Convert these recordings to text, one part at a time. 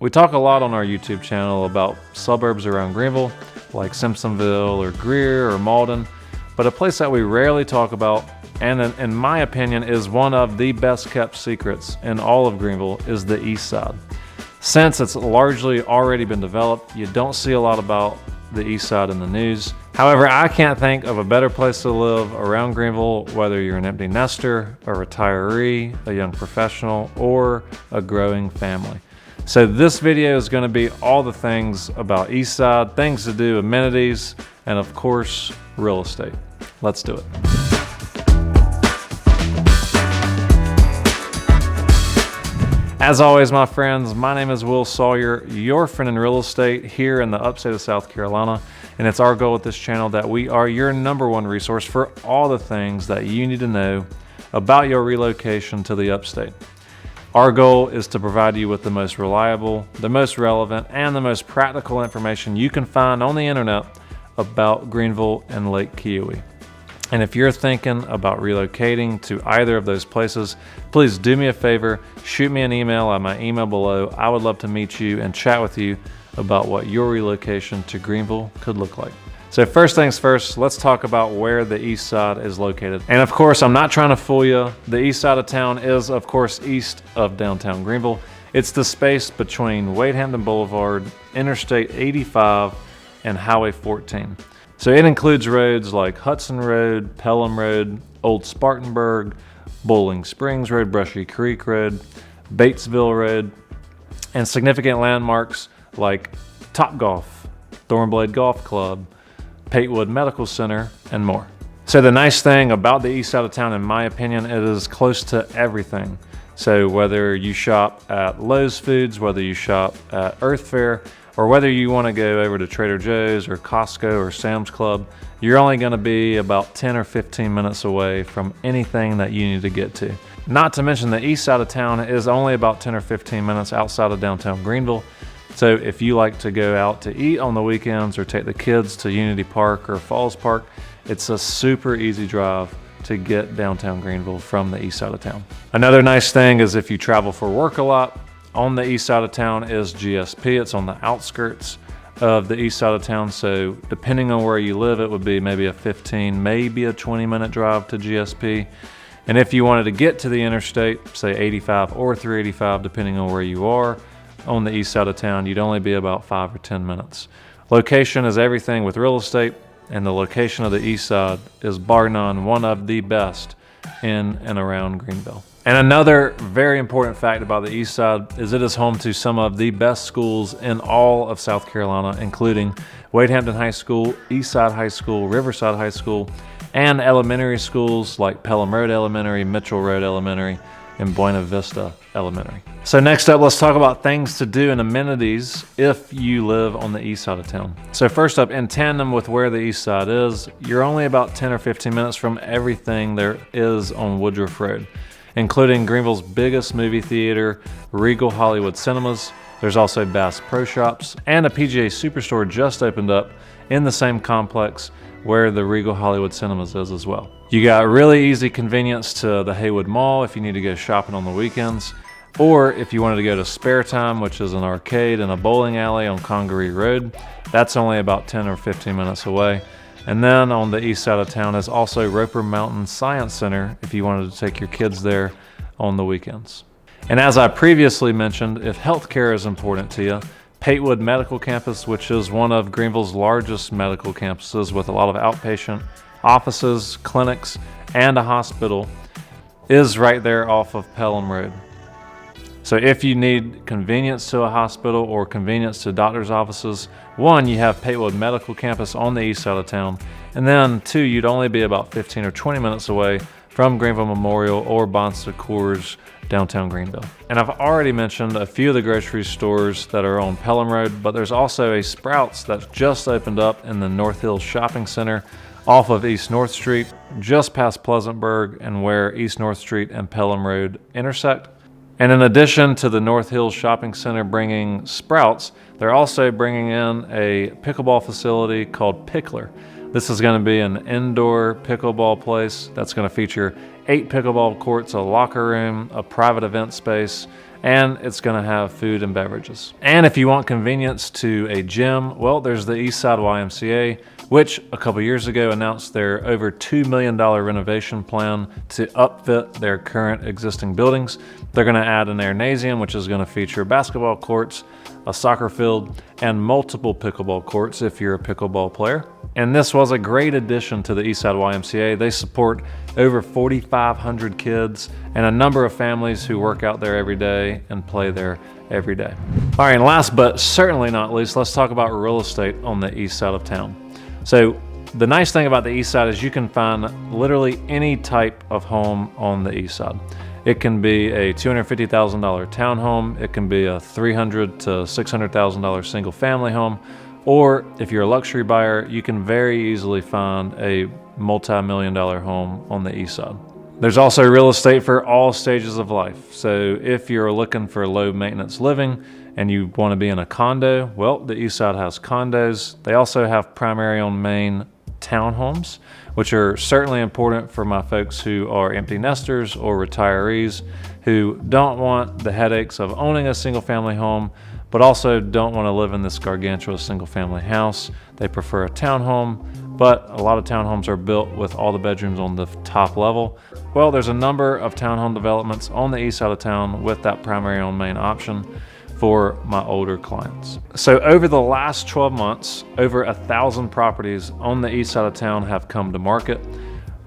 We talk a lot on our YouTube channel about suburbs around Greenville, like Simpsonville or Greer or Malden, but a place that we rarely talk about, and in my opinion is one of the best kept secrets in all of Greenville, is the East Side. Since it's largely already been developed, you don't see a lot about the East Side in the news. However, I can't think of a better place to live around Greenville, whether you're an empty nester, a retiree, a young professional, or a growing family. So this video is going to be all the things about East Side, things to do, amenities, and of course, real estate. Let's do it. As always, my friends, my name is Will Sawyer, your friend in real estate here in the upstate of South Carolina. And it's our goal with this channel that we are your #1 resource for all the things that you need to know about your relocation to the upstate. Our goal is to provide you with the most reliable, the most relevant, and the most practical information you can find on the internet about Greenville and Lake Keowee. And if you're thinking about relocating to either of those places, please do me a favor, shoot me an email at my email below. I would love to meet you and chat with you about what your relocation to Greenville could look like. So first things first, let's talk about where the East Side is located. And of course, I'm not trying to fool you. The East Side of town is, of course, east of downtown Greenville. It's the space between Wade Hampton Boulevard, Interstate 85, and Highway 14. So it includes roads like Hudson Road, Pelham Road, Old Spartanburg, Bowling Springs Road, Brushy Creek Road, Batesville Road, and significant landmarks like Topgolf, Thornblade Golf Club, Patewood Medical Center, and more. So the nice thing about the east side of town, in my opinion, it is close to everything. So whether you shop at Lowe's Foods, whether you shop at Earth Fare, or whether you want to go over to Trader Joe's or Costco or Sam's Club, you're only going to be about 10 or 15 minutes away from anything that you need to get to. Not to mention the east side of town is only about 10 or 15 minutes outside of downtown Greenville. So if you like to go out to eat on the weekends or take the kids to Unity Park or Falls Park, it's a super easy drive to get downtown Greenville from the east side of town. Another nice thing is if you travel for work a lot, on the east side of town is GSP. It's on the outskirts of the east side of town. So depending on where you live, it would be maybe a 15, maybe a 20-minute drive to GSP. And if you wanted to get to the interstate, say 85 or 385, depending on where you are, on the east side of town, you'd only be about 5 or 10 minutes. Location is everything with real estate, and the location of the east side is bar none one of the best in and around Greenville. And another very important fact about the east side is it is home to some of the best schools in all of South Carolina, including Wade Hampton High School, Eastside High School, Riverside High School, and elementary schools like Pelham Road Elementary, Mitchell Road Elementary, and Buena Vista Elementary. So next up, let's talk about things to do and amenities if you live on the east side of town. So first up, in tandem with where the east side is, you're only about 10 or 15 minutes from everything there is on Woodruff Road, including Greenville's biggest movie theater, Regal Hollywood Cinemas. There's also Bass Pro Shops, and a PGA Superstore just opened up in the same complex where the Regal Hollywood Cinemas is as well. You got really easy convenience to the Haywood Mall if you need to go shopping on the weekends, or if you wanted to go to Spare Time, which is an arcade and a bowling alley on Congaree Road. That's only about 10 or 15 minutes away. And then on the east side of town is also Roper Mountain Science Center if you wanted to take your kids there on the weekends. And as I previously mentioned, if healthcare is important to you, Patewood Medical Campus, which is one of Greenville's largest medical campuses with a lot of outpatient offices, clinics, and a hospital, is right there off of Pelham Road. So if you need convenience to a hospital or convenience to doctor's offices, one, you have Patewood Medical Campus on the east side of town, and then two, you'd only be about 15 or 20 minutes away from Greenville Memorial or Bon Secours downtown Greenville. And I've already mentioned a few of the grocery stores that are on Pelham Road, but there's also a Sprouts that's just opened up in the North Hills Shopping Center off of East North Street, just past Pleasantburg and where East North Street and Pelham Road intersect. And in addition to the North Hills Shopping Center bringing Sprouts, they're also bringing in a pickleball facility called Pickler. This is going to be an indoor pickleball place that's going to feature 8 pickleball courts, a locker room, a private event space, and it's going to have food and beverages. And if you want convenience to a gym, well, there's the Eastside YMCA, which a couple years ago announced their over $2 million renovation plan to upfit their current existing buildings. They're going to add an Airnasium, which is going to feature basketball courts, a soccer field, and multiple pickleball courts if you're a pickleball player. And this was a great addition to the Eastside YMCA. They support over 4,500 kids and a number of families who work out there every day and play there every day. All right, and last but certainly not least, let's talk about real estate on the east side of town. So the nice thing about the east side is you can find literally any type of home on the east side. It can be a $250,000 townhome, it can be a $300,000 to $600,000 single family home, or if you're a luxury buyer, you can very easily find a multi-million-dollar home on the east side. There's also real estate for all stages of life. So if you're looking for low maintenance living and you want to be in a condo, well, the east side has condos. They also have primary on main townhomes, which are certainly important for my folks who are empty nesters or retirees who don't want the headaches of owning a single family home, but also don't want to live in this gargantuous single family house. They prefer a townhome, but a lot of townhomes are built with all the bedrooms on the top level. Well, there's a number of townhome developments on the east side of town with that primary on main option for my older clients. So over the last 12 months, over 1,000 properties on the east side of town have come to market.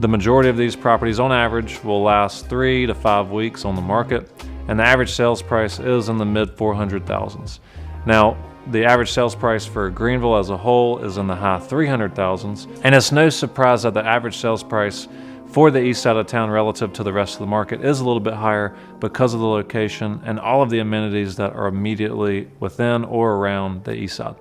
The majority of these properties on average will last 3 to 5 weeks on the market, and the average sales price is in the mid 400,000s. Now, the average sales price for Greenville as a whole is in the high 300,000s, and it's no surprise that the average sales price for the east side of town relative to the rest of the market is a little bit higher because of the location and all of the amenities that are immediately within or around the east side.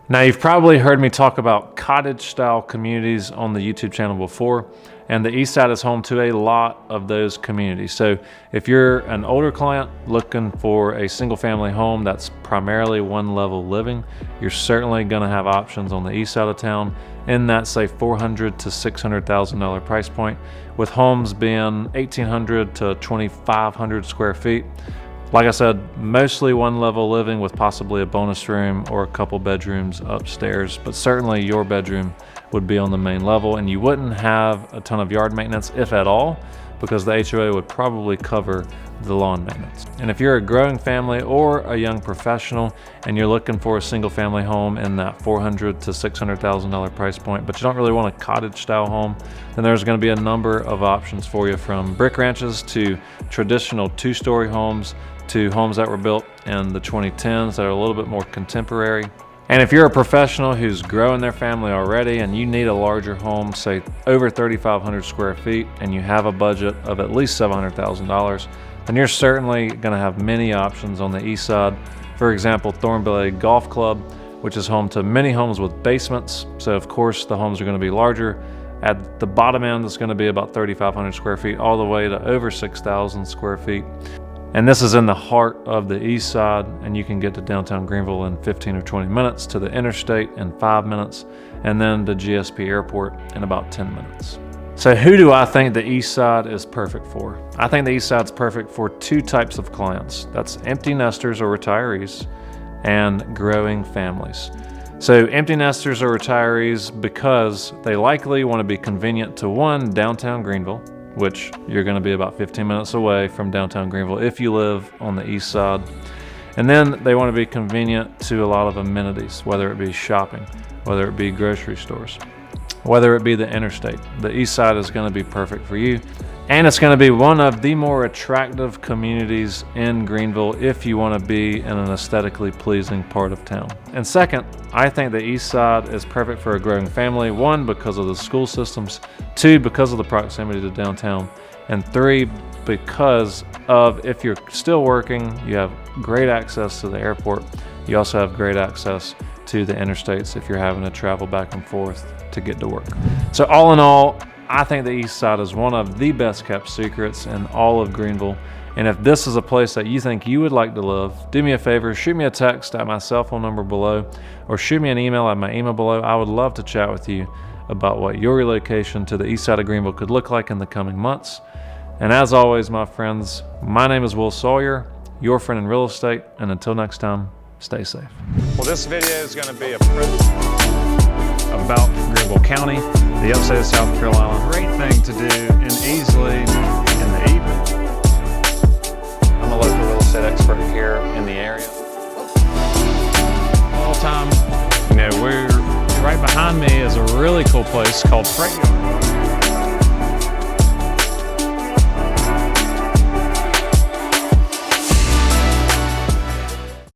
Now, you've probably heard me talk about cottage style communities on the YouTube channel before, and the east side is home to a lot of those communities. So if you're an older client looking for a single family home that's primarily one level living, you're certainly gonna have options on the east side of town in that, say, $400,000 to $600,000 price point, with homes being 1,800 to 2,500 square feet. Like I said, mostly one level living with possibly a bonus room or a couple bedrooms upstairs, but certainly your bedroom would be on the main level, and you wouldn't have a ton of yard maintenance, if at all, because the HOA would probably cover the lawn maintenance. And if you're a growing family or a young professional and you're looking for a single family home in that $400,000 to $600,000 price point, but you don't really want a cottage style home, then there's going to be a number of options for you, from brick ranches to traditional 2-story homes to homes that were built in the 2010s that are a little bit more contemporary. And if you're a professional who's growing their family already and you need a larger home, say over 3,500 square feet, and you have a budget of at least $700,000, then you're certainly going to have many options on the east side. For example, Thornbilly Golf Club, which is home to many homes with basements. So of course the homes are going to be larger. At the bottom end, it's going to be about 3,500 square feet all the way to over 6,000 square feet. And this is in the heart of the east side, and you can get to downtown Greenville in 15 or 20 minutes, to the interstate in 5 minutes, and then to GSP Airport in about 10 minutes. So who do I think the east side is perfect for? I think the east side's perfect for 2 types of clients. That's empty nesters or retirees and growing families. So empty nesters or retirees because they likely want to be convenient to, one, downtown Greenville, which you're going to be about 15 minutes away from downtown Greenville if you live on the east side. And then they want to be convenient to a lot of amenities, whether it be shopping, whether it be grocery stores, whether it be the interstate. The east side is going to be perfect for you. And it's going to be one of the more attractive communities in Greenville if you want to be in an aesthetically pleasing part of town. And second, I think the east side is perfect for a growing family. 1, because of the school systems. 2, because of the proximity to downtown. And 3, because of, if you're still working, you have great access to the airport. You also have great access to the interstates if you're having to travel back and forth to get to work. So all in all, I think the east side is one of the best kept secrets in all of Greenville. And if this is a place that you think you would like to live, do me a favor, shoot me a text at my cell phone number below, or shoot me an email at my email below. I would love to chat with you about what your relocation to the east side of Greenville could look like in the coming months. And as always, my friends, my name is Will Sawyer, your friend in real estate. And until next time, stay safe. Well, this video is going to be about Greenville County, the upstate of South Carolina. Great thing to do and easily in the evening. I'm a local real estate expert here in the area. All time, we're right behind me is a really cool place called Freight Yard.